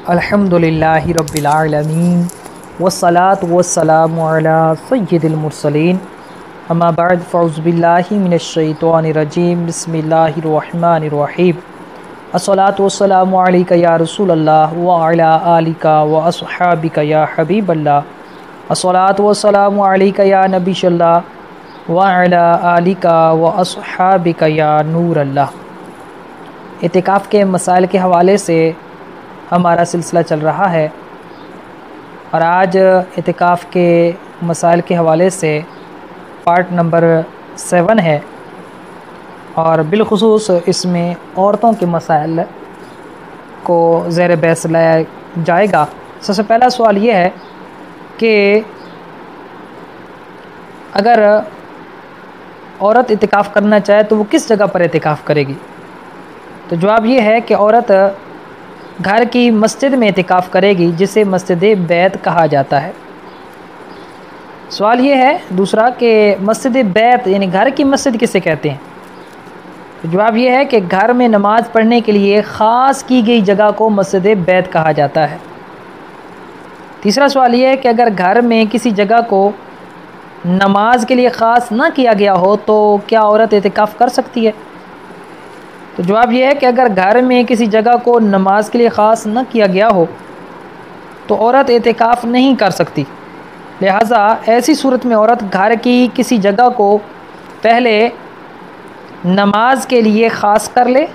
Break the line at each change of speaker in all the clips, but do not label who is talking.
अल्हम्दुलिल्लाहि रब्बिल आलमीन वस्सलातु वस्सलामु अला सय्यिदिल मुरसलीन अम्मा बअद फ़अऊज़ु बिल्लाहि मिनश शैतानिर रजीम बिस्मिल्लाहिर रहमानिर रहीम अस्सलातु वस्सलामु अलैका या रसूलल्लाह व अला आलिका व अस्हाबिका या हबीबल्लाह अस्सलातु वस्सलामु अलैका या नबीयल्लाह व अला आलिका व अस्हाबिका या नूरल्लाह। इतिकाफ़ के मसाइल के हवाले से हमारा सिलसिला चल रहा है और आज इतिकाफ़ के मसाइल के हवाले से पार्ट नंबर 7 है और बिलखुसूस इसमें औरतों के मसाइल को ज़ेर बहस लाया जाएगा। सबसे पहला सवाल ये है कि अगर औरत इतिकाफ़ करना चाहे तो वो किस जगह पर इतिकाफ़ करेगी। तो जवाब ये है कि औरत घर की मस्जिद में इतिकाफ़ करेगी जिसे मस्जिद बैत कहा जाता है। सवाल ये है दूसरा कि मस्जिद बैत यानी घर की मस्जिद किसे कहते हैं। तो जवाब ये है कि घर में नमाज़ पढ़ने के लिए ख़ास की गई जगह को मस्जिद बैत कहा जाता है। तीसरा सवाल ये है कि अगर घर में किसी जगह को नमाज के लिए ख़ास ना किया गया हो तो क्या औरत इतिकाफ़ कर सकती है। तो जवाब यह है कि अगर घर में किसी जगह को नमाज के लिए ख़ास न किया गया हो तो औरत इतिकाफ़ नहीं कर सकती। लिहाजा ऐसी सूरत में औरत घर की किसी जगह को पहले नमाज के लिए ख़ास कर ले,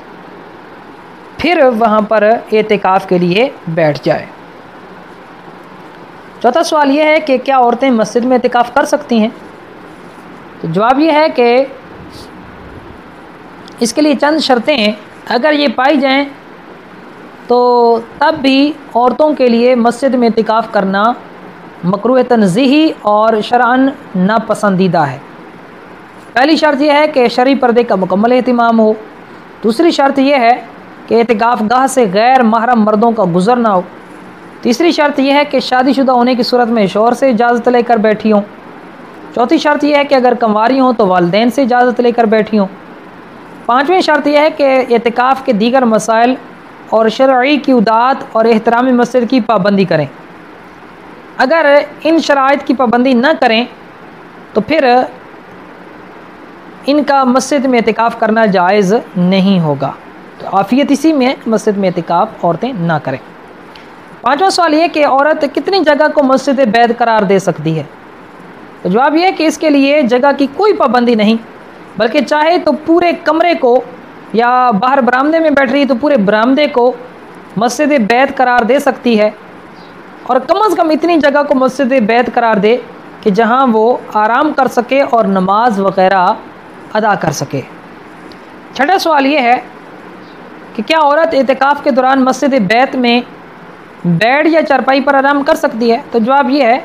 फिर वहाँ पर इतिकाफ़ के लिए बैठ जाए। चौथा सवाल यह है कि क्या औरतें मस्जिद में इतिकाफ़ कर सकती हैं। तो जवाब यह है कि इसके लिए चंद शर्तें अगर ये पाई जाएं तो तब भी औरतों के लिए मस्जिद में इतिकाफ़ करना मकरूह तंज़ीही और शरअन नापसंदीदा है। पहली शर्त यह है कि शरई पर्दे का मुकम्मल एहतिमाम हो। दूसरी शर्त यह है कि इतिकाफ़ गाह से गैर महरम मर्दों का गुज़र ना हो। तीसरी शर्त यह है कि शादीशुदा होने की सूरत में शौहर से इजाज़त लेकर बैठी हों। चौथी शर्त यह है कि अगर कंवारी हों तो वालिदैन से इजाज़त लेकर बैठी हों। पाँचवीं शर्त यह है कि इतिकाफ़ के दीगर मसाइल और शरई की उदात और एहतराम मस्जिद की पाबंदी करें। अगर इन शराइत की पाबंदी न करें तो फिर इनका मस्जिद में इतिकाफ़ करना जायज़ नहीं होगा। तो आफ़ियत इसी में मस्जिद में इतिकाफ़ औरतें ना करें। पाँचवा सवाल ये कि औरत कितनी जगह को मस्जिद बैत करार दे सकती है। तो जवाब यह है कि इसके लिए जगह की कोई पाबंदी नहीं, बल्कि चाहे तो पूरे कमरे को या बाहर बरामदे में बैठ रही तो पूरे बरामदे को मस्जिद बैत करार दे सकती है और कम से कम इतनी जगह को मस्जिद बैत करार दे कि जहां वो आराम कर सके और नमाज वग़ैरह अदा कर सके। छठा सवाल ये है कि क्या औरत इतिकाफ़ के दौरान मस्जिद बैत में बेड या चारपाई पर आराम कर सकती है। तो जवाब ये है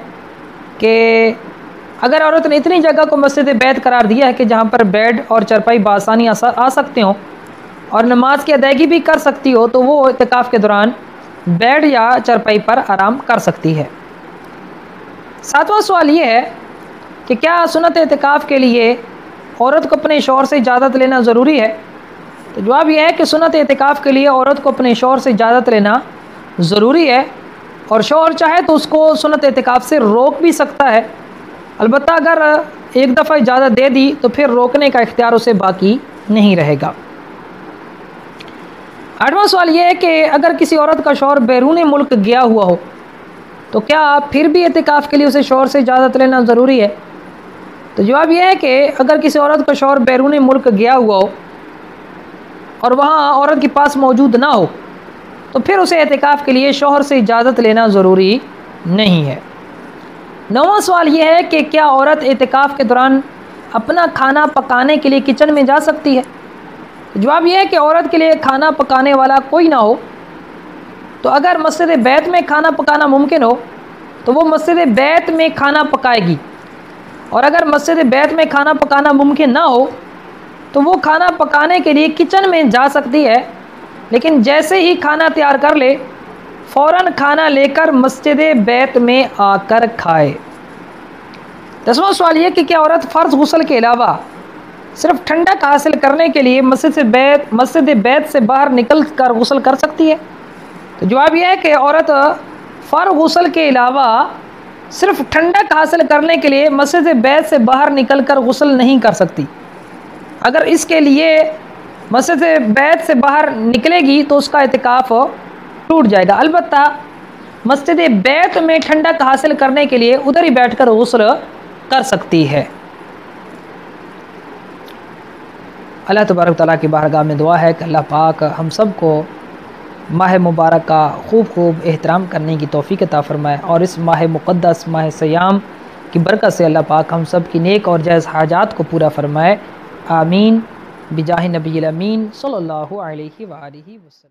कि अगर औरत ने इतनी जगह को मस्जिद बैत करार दिया है कि जहाँ पर बेड और चारपाई बआसानी आ सकते हों और नमाज की अदायगी भी कर सकती हो तो वो इतिकाफ़ के दौरान बेड या चारपाई पर आराम कर सकती है। सातवां सवाल ये है कि क्या सुन्नत इतिकाफ़ के लिए औरत को अपने शौहर से इजाज़त लेना ज़रूरी है। तो जवाब यह है कि सुन्नत इतिकाफ़ के लिए औरत को अपने शौहर से इजाज़त लेना ज़रूरी है और शौहर चाहे तो उसको सुन्नत इतिकाफ़ से रोक भी सकता है। अलबत्ता अगर एक दफ़ा इजाज़त दे दी तो फिर रोकने का इख्तियार उसे बाकी नहीं रहेगा। आठवां सवाल यह है कि अगर किसी औरत का शौहर बैरून मुल्क गया हुआ हो तो क्या फिर भी इतिकाफ़ के लिए उसे शौहर से इजाज़त लेना ज़रूरी है। तो जवाब यह है कि अगर किसी औरत का शौहर बैरून मुल्क गया हुआ हो और वहाँ औरत के पास मौजूद ना हो तो फिर उसे इतिकाफ़ के लिए शौहर से इजाज़त लेना ज़रूरी नहीं है। नौवां सवाल यह है कि क्या औरत इतिकाफ़ के दौरान अपना खाना पकाने के लिए किचन में जा सकती है। जवाब यह है कि औरत के लिए खाना पकाने वाला कोई ना हो तो अगर मस्जिद बैत में खाना पकाना मुमकिन हो तो वो मस्जिद बैत में खाना पकाएगी और अगर मस्जिद बैत में खाना पकाना मुमकिन ना हो तो वो खाना पकाने के लिए किचन में जा सकती है, लेकिन जैसे ही खाना तैयार कर ले फ़ौरन खाना लेकर मस्जिद बैत में आकर खाए। 10वां सवाल ये कि क्या औरत फ़र्ज़ गुस्ल के अलावा सिर्फ ठंडक हासिल करने के लिए मस्जिद बैत से बाहर निकल कर गुस्ल कर सकती है। तो जवाब यह है कि औरत फ़र्ग गुस्ल के अलावा सिर्फ ठंडक हासिल करने के लिए मस्जिद बैत से बाहर निकलकर गुस्ल नहीं कर सकती। अगर इसके लिए मस्जिद बैत से बाहर निकलेगी तो उसका इतिकाफ़ टूट जाएगा। अलबत्ता मस्जिद बैत में ठंडक हासिल करने के लिए उधर ही बैठकर गुस्ल कर सकती है। अल्लाह तबारक तआला की बारगाह में दुआ है कि अल्लाह पाक हम सब को माह मुबारक का खूब एहतराम करने की तौफ़ीक़ अता फ़रमाए और इस माह मुक़द्दस माह सयाम की बरकत से अल्लाह पाक हम सब की नेक और जायज़ हाजात को पूरा फ़रमाए। आमीन बिजाहि नबील अमीन सल्लल्लाहु अलैहि वसल्लम।